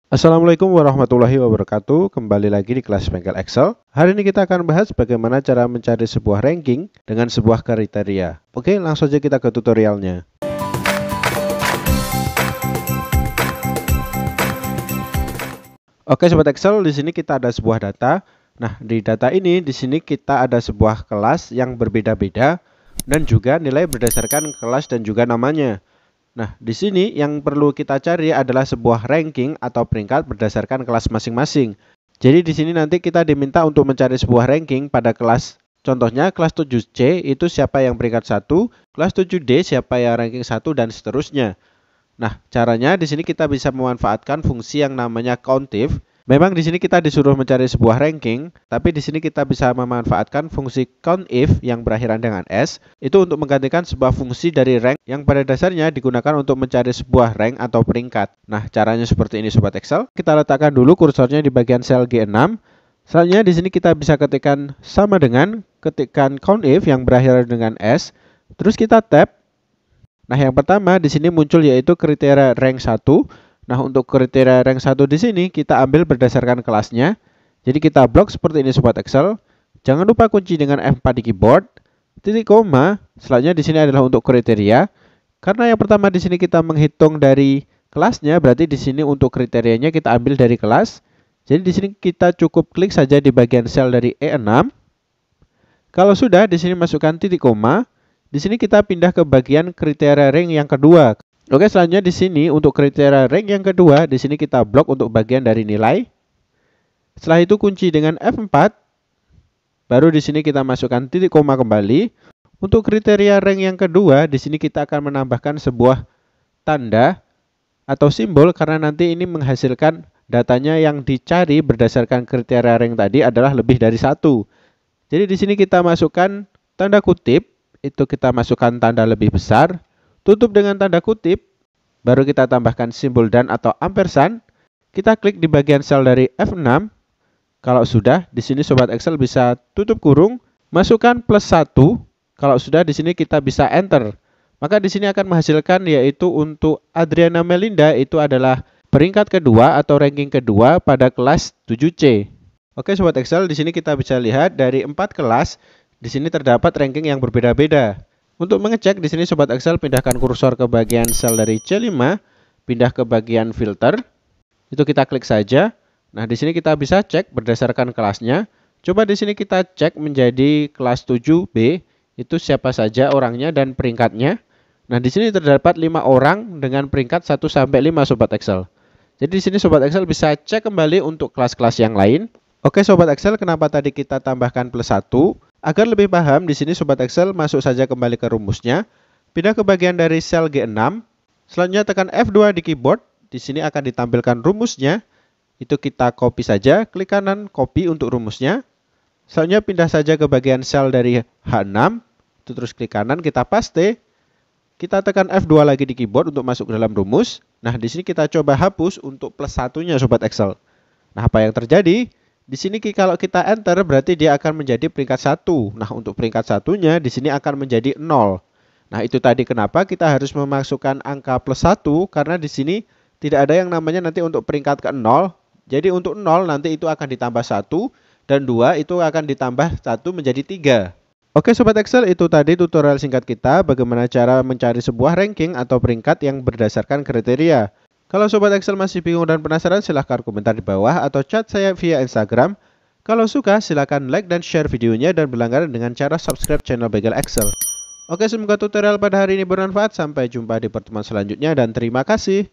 Assalamualaikum warahmatullahi wabarakatuh. Kembali lagi di kelas bengkel Excel. Hari ini kita akan bahas bagaimana cara mencari sebuah ranking dengan sebuah kriteria. Oke, langsung saja kita ke tutorialnya. Oke, sobat Excel, di sini kita ada sebuah data. Nah, di data ini di sini kita ada sebuah kelas yang berbeda-beda dan juga nilai berdasarkan kelas dan juga namanya. Nah, di sini yang perlu kita cari adalah sebuah ranking atau peringkat berdasarkan kelas masing-masing. Jadi di sini nanti kita diminta untuk mencari sebuah ranking pada kelas. Contohnya kelas 7C itu siapa yang peringkat 1, kelas 7D siapa yang ranking 1 dan seterusnya. Nah, caranya di sini kita bisa memanfaatkan fungsi yang namanya COUNTIF. Memang di sini kita disuruh mencari sebuah ranking, tapi di sini kita bisa memanfaatkan fungsi COUNTIF yang berakhiran dengan S, itu untuk menggantikan sebuah fungsi dari rank yang pada dasarnya digunakan untuk mencari sebuah rank atau peringkat. Nah, caranya seperti ini sobat Excel. Kita letakkan dulu kursornya di bagian sel G6. Selanjutnya di sini kita bisa ketikkan sama dengan ketikan COUNTIF yang berakhiran dengan S, terus kita tab. Nah, yang pertama di sini muncul yaitu kriteria rank 1. Nah, untuk kriteria rank 1 di sini kita ambil berdasarkan kelasnya. Jadi kita blok seperti ini sobat Excel. Jangan lupa kunci dengan F4 di keyboard. Titik koma, selanjutnya di sini adalah untuk kriteria. Karena yang pertama di sini kita menghitung dari kelasnya, berarti di sini untuk kriterianya kita ambil dari kelas. Jadi di sini kita cukup klik saja di bagian sel dari E6. Kalau sudah, di sini masukkan titik koma. Di sini kita pindah ke bagian kriteria rank yang kedua. Oke, selanjutnya di sini untuk kriteria rank yang kedua, di sini kita blok untuk bagian dari nilai. Setelah itu kunci dengan F4. Baru di sini kita masukkan titik koma kembali. Untuk kriteria rank yang kedua, di sini kita akan menambahkan sebuah tanda atau simbol karena nanti ini menghasilkan datanya yang dicari berdasarkan kriteria rank tadi adalah lebih dari 1. Jadi di sini kita masukkan tanda kutip, itu kita masukkan tanda lebih besar. Tutup dengan tanda kutip, baru kita tambahkan simbol dan atau ampersand. Kita klik di bagian sel dari F6. Kalau sudah, di sini sobat Excel bisa tutup kurung, masukkan +1. Kalau sudah, di sini kita bisa enter. Maka di sini akan menghasilkan yaitu untuk Adriana Melinda itu adalah peringkat kedua atau ranking kedua pada kelas 7C. Oke sobat Excel, di sini kita bisa lihat dari 4 kelas, di sini terdapat ranking yang berbeda-beda. Untuk mengecek di sini sobat Excel pindahkan kursor ke bagian sel dari C5, pindah ke bagian filter. Itu kita klik saja. Nah, di sini kita bisa cek berdasarkan kelasnya. Coba di sini kita cek menjadi kelas 7B, itu siapa saja orangnya dan peringkatnya. Nah, di sini terdapat 5 orang dengan peringkat 1 sampai 5 sobat Excel. Jadi di sini sobat Excel bisa cek kembali untuk kelas-kelas yang lain. Oke sobat Excel, kenapa tadi kita tambahkan +1? Agar lebih paham, di sini sobat Excel masuk saja kembali ke rumusnya, pindah ke bagian dari sel G6, selanjutnya tekan F2 di keyboard, di sini akan ditampilkan rumusnya, itu kita copy saja, klik kanan copy untuk rumusnya, selanjutnya pindah saja ke bagian sel dari H6, itu terus klik kanan kita paste, kita tekan F2 lagi di keyboard untuk masuk ke dalam rumus. Nah, di sini kita coba hapus untuk +1-nya sobat Excel. Nah, apa yang terjadi? Di sini kalau kita enter berarti dia akan menjadi peringkat 1. Nah, untuk peringkat satunya di sini akan menjadi 0. Nah, itu tadi kenapa kita harus memasukkan angka +1 karena di sini tidak ada yang namanya nanti untuk peringkat ke 0. Jadi untuk 0 nanti itu akan ditambah 1 dan 2 itu akan ditambah 1 menjadi 3. Oke sobat Excel, itu tadi tutorial singkat kita bagaimana cara mencari sebuah ranking atau peringkat yang berdasarkan kriteria. Kalau sobat Excel masih bingung dan penasaran, silahkan komentar di bawah atau chat saya via Instagram. Kalau suka, silahkan like dan share videonya dan berlangganan dengan cara subscribe channel Bengkel Excel. Oke, semoga tutorial pada hari ini bermanfaat. Sampai jumpa di pertemuan selanjutnya dan terima kasih.